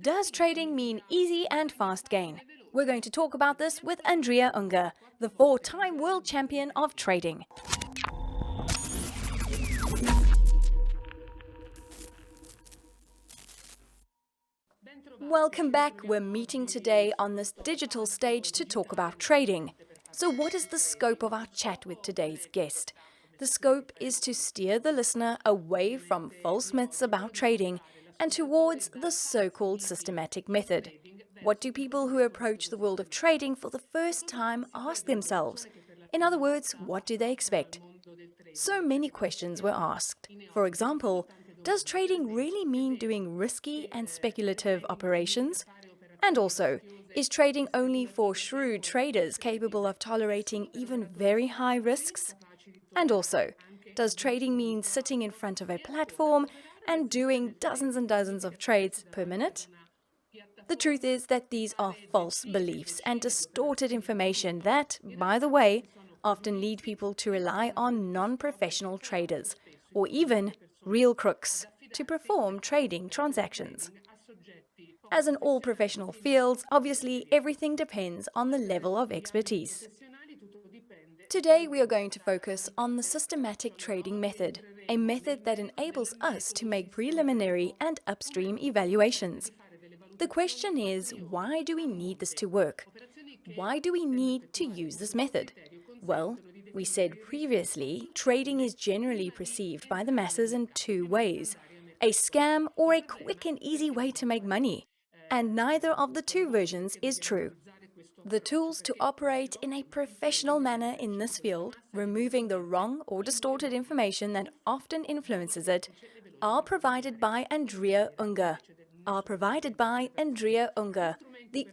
Does trading mean easy and fast gain? We're going to talk about this with Andrea Unger, the four-time world champion of trading. Welcome back. We're meeting today on this digital stage to talk about trading. So what is the scope of our chat with today's guest? The scope is to steer the listener away from false myths about trading and towards the so-called systematic method. What do people who approach the world of trading for the first time ask themselves? In other words, what do they expect? So many questions were asked. For example, does trading really mean doing risky and speculative operations? And also, is trading only for shrewd traders capable of tolerating even very high risks? And also, does trading mean sitting in front of a platform and doing dozens and dozens of trades per minute? The truth is that these are false beliefs and distorted information that, by the way, often lead people to rely on non-professional traders, or even real crooks, to perform trading transactions. As in all professional fields, obviously everything depends on the level of expertise. Today we are going to focus on the systematic trading method, a method that enables us to make preliminary and upstream evaluations. The question is, why do we need this to work? Why do we need to use this method? Well, we said previously, trading is generally perceived by the masses in two ways: a scam or a quick and easy way to make money. And neither of the two versions is true. The tools to operate in a professional manner in this field, removing the wrong or distorted information that often influences it, are provided by Andrea Unger. The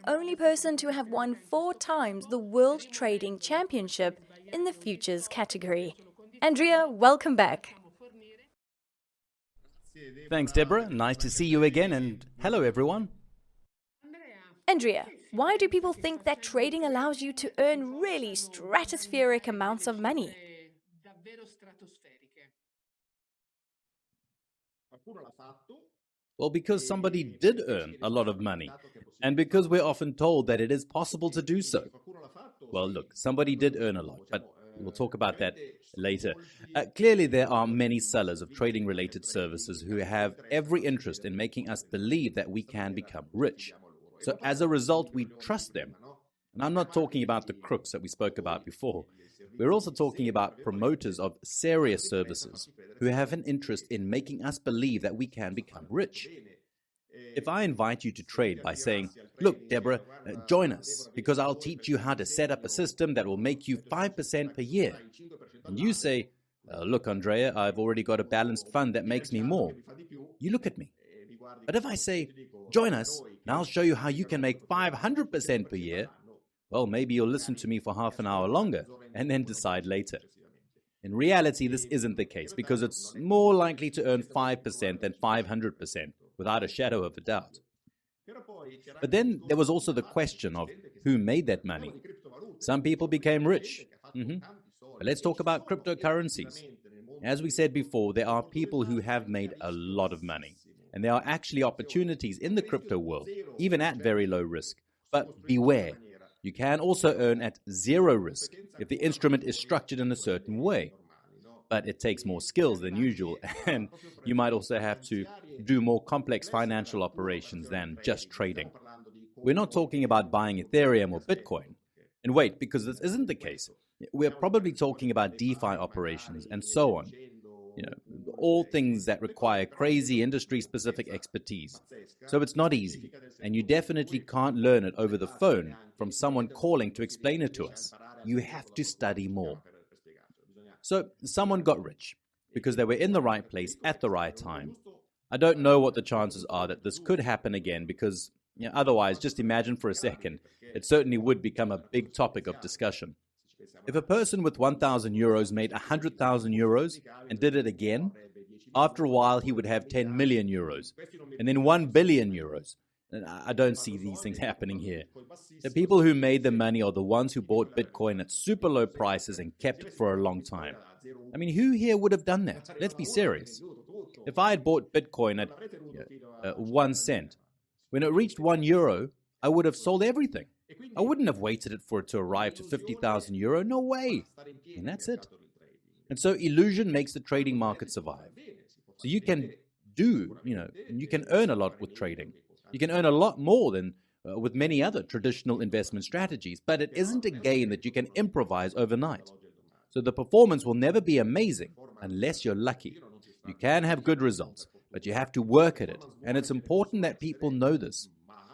only person to have won 4 times the World Trading Championship in the futures category. Andrea, welcome back. Thanks, Deborah. Nice to see you again, and hello, everyone. Andrea, why do people think that trading allows you to earn really stratospheric amounts of money? Well, because somebody did earn a lot of money, and because we're often told that it is possible to do so. Well, look, somebody did earn a lot, but we'll talk about that later. Clearly, there are many sellers of trading-related services who have every interest in making us believe that we can become rich. So as a result, we trust them. And I'm not talking about the crooks that we spoke about before. We're also talking about promoters of serious services who have an interest in making us believe that we can become rich. If I invite you to trade by saying, "Look, Deborah, join us because I'll teach you how to set up a system that will make you 5% per year," and you say, "Look, Andrea, I've already got a balanced fund that makes me more," you look at me. But if I say, "Join us, and I'll show you how you can make 500% per year," well, maybe you'll listen to me for half an hour longer and then decide later. In reality, this isn't the case because it's more likely to earn 5% than 500%, without a shadow of a doubt. But then there was also the question of who made that money. Some people became rich. But let's talk about cryptocurrencies. As we said before, there are people who have made a lot of money. And there are actually opportunities in the crypto world, even at very low risk. But beware, you can also earn at zero risk if the instrument is structured in a certain way. But it takes more skills than usual, and you might also have to do more complex financial operations than just trading. We're not talking about buying Ethereum or Bitcoin. And wait, because this isn't the case. We're probably talking about DeFi operations and so on. All things that require crazy industry-specific expertise. So it's not easy, and you definitely can't learn it over the phone from someone calling to explain it to us. You have to study more. So someone got rich because they were in the right place at the right time. I don't know what the chances are that this could happen again because otherwise, just imagine for a second, it certainly would become a big topic of discussion. If a person with 1,000 euros made 100,000 euros and did it again, after a while he would have 10 million euros and then 1 billion euros. And I don't see these things happening here. The people who made the money are the ones who bought Bitcoin at super low prices and kept it for a long time. I mean, who here would have done that? Let's be serious. If I had bought Bitcoin at 1 cent, When it reached €1, I would have sold everything. I wouldn't have waited for it to arrive to €50,000. No way. And that's it. And so illusion makes the trading market survive. So you can you can earn a lot with trading. You can earn a lot more than with many other traditional investment strategies, but it isn't a game that you can improvise overnight. So the performance will never be amazing unless you're lucky. You can have good results, but you have to work at it, and it's important that people know this.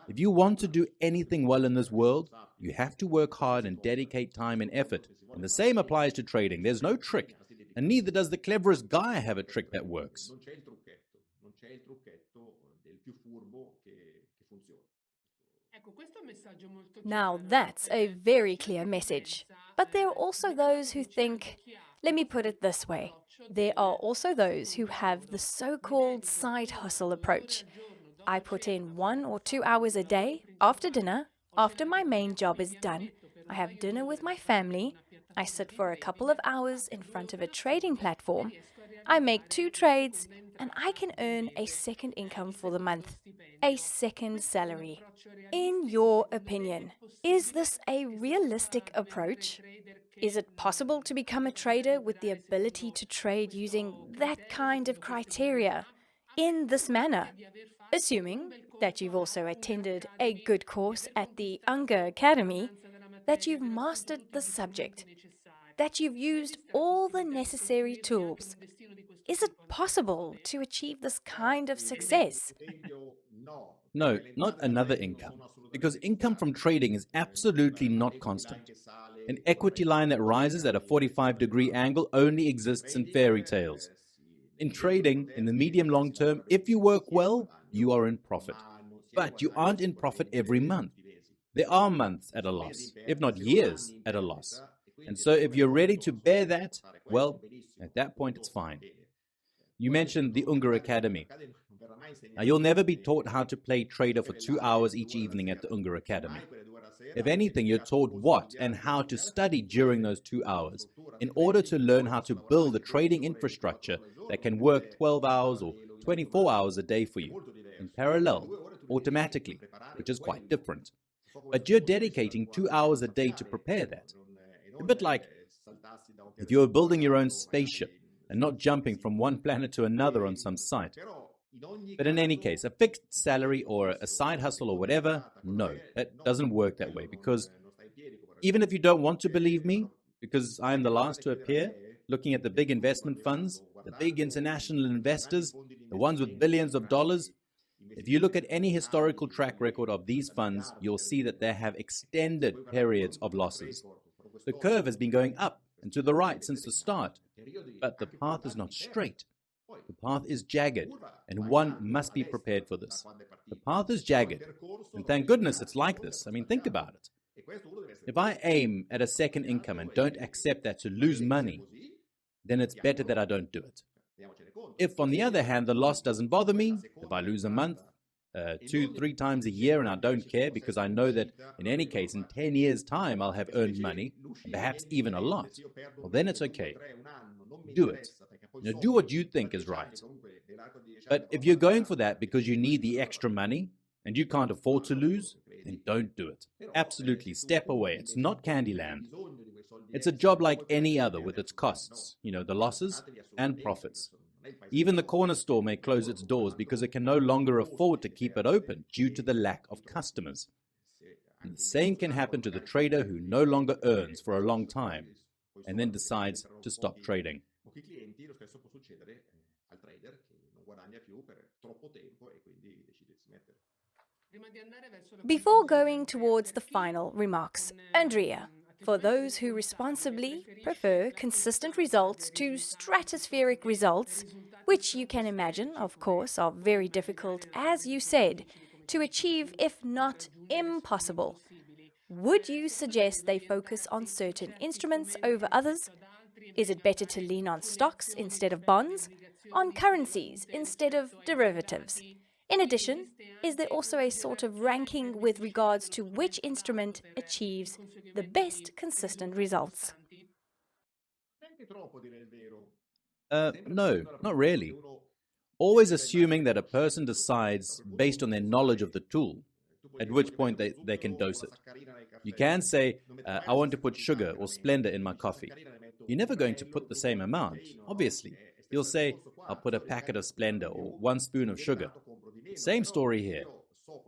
If you want to do anything well in this world, you have to work hard and dedicate time and effort. And the same applies to trading. There's no trick, and neither does the cleverest guy have a trick that works. Now that's a very clear message. But there are also those who think, let me put it this way, there are also those who have the so-called side hustle approach. I put in 1 or 2 hours a day after dinner, after my main job is done. I have dinner with my family. I sit for a couple of hours in front of a trading platform. I make 2 trades and I can earn a second income for the month, a second salary. In your opinion, is this a realistic approach? Is it possible to become a trader with the ability to trade using that kind of criteria in this manner? Assuming that you've also attended a good course at the Unger Academy, that you've mastered the subject, that you've used all the necessary tools. Is it possible to achieve this kind of success? No, not another income, because income from trading is absolutely not constant. An equity line that rises at a 45-degree angle only exists in fairy tales. In trading, in the medium-long term, if you work well, you are in profit. But you aren't in profit every month. There are months at a loss, if not years at a loss. And so if you're ready to bear that, well, at that point it's fine. You mentioned the Unger Academy. Now, you'll never be taught how to play trader for 2 hours each evening at the Unger Academy. If anything, you're taught what and how to study during those 2 hours in order to learn how to build a trading infrastructure that can work 12 hours or 24 hours a day for you, in parallel, automatically, which is quite different. But you're dedicating 2 hours a day to prepare that. A bit like if you were building your own spaceship and not jumping from one planet to another on some site. But in any case, a fixed salary or a side hustle or whatever, no, that doesn't work that way. Because even if you don't want to believe me, because I am the last to appear, looking at the big investment funds, the big international investors, the ones with billions of dollars, if you look at any historical track record of these funds, you'll see that they have extended periods of losses. The curve has been going up and to the right since the start, but the path is not straight. The path is jagged, and one must be prepared for this. The path is jagged, and thank goodness it's like this. I mean, think about it. If I aim at a second income and don't accept that to lose money, then it's better that I don't do it. If, on the other hand, the loss doesn't bother me, if I lose a month, 2-3 times a year and I don't care because I know that in any case, in 10 years' time, I'll have earned money, and perhaps even a lot, well, then it's okay. Do it. Do what you think is right. But if you're going for that because you need the extra money and you can't afford to lose, then don't do it. Absolutely, step away. It's not Candyland. It's a job like any other with its costs, the losses and profits. Even the corner store may close its doors because it can no longer afford to keep it open due to the lack of customers. And the same can happen to the trader who no longer earns for a long time and then decides to stop trading. Before going towards the final remarks, Andrea, for those who responsibly prefer consistent results to stratospheric results, which you can imagine, of course, are very difficult, as you said, to achieve, if not impossible, would you suggest they focus on certain instruments over others? Is it better to lean on stocks instead of bonds, on currencies instead of derivatives? In addition, is there also a sort of ranking with regards to which instrument achieves the best consistent results? No, not really. always assuming that a person decides based on their knowledge of the tool, at which point they can dose it. You can say, I want to put sugar or Splenda in my coffee. You're never going to put the same amount, obviously. You'll say, I'll put a packet of Splenda or 1 spoon of sugar. Same story here.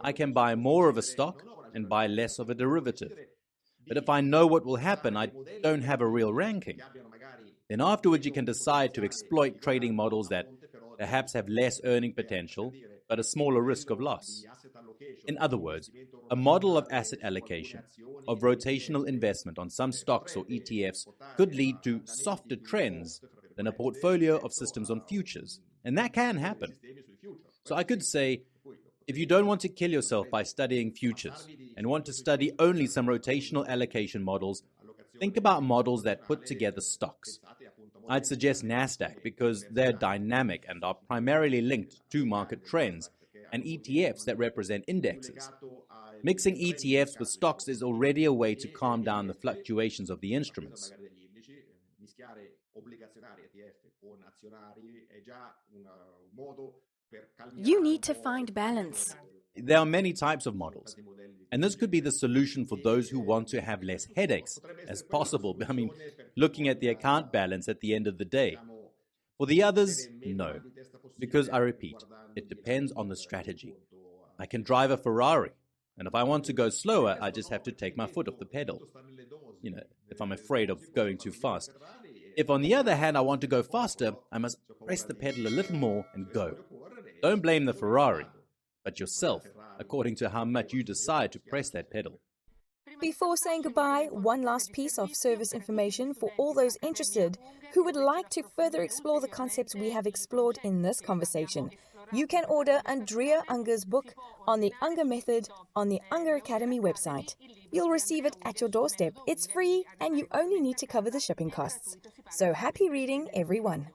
I can buy more of a stock and buy less of a derivative. But if I know what will happen, I don't have a real ranking. Then afterwards you can decide to exploit trading models that perhaps have less earning potential, but a smaller risk of loss. In other words, a model of asset allocation, of rotational investment on some stocks or ETFs could lead to softer trends than a portfolio of systems on futures. And that can happen. So I could say, if you don't want to kill yourself by studying futures and want to study only some rotational allocation models, think about models that put together stocks. I'd suggest NASDAQ because they're dynamic and are primarily linked to market trends, and ETFs that represent indexes. Mixing ETFs with stocks is already a way to calm down the fluctuations of the instruments. You need to find balance. There are many types of models, and this could be the solution for those who want to have less headaches as possible. I mean, looking at the account balance at the end of the day. For the others, no, because I repeat, it depends on the strategy. I can drive a Ferrari, and if I want to go slower, I just have to take my foot off the pedal. If I'm afraid of going too fast. If, on the other hand, I want to go faster, I must press the pedal a little more and go. Don't blame the Ferrari, but yourself, according to how much you decide to press that pedal. Before saying goodbye, one last piece of service information for all those interested who would like to further explore the concepts we have explored in this conversation. You can order Andrea Unger's book on the Unger Method on the Unger Academy website. You'll receive it at your doorstep. It's free and you only need to cover the shipping costs. So happy reading, everyone.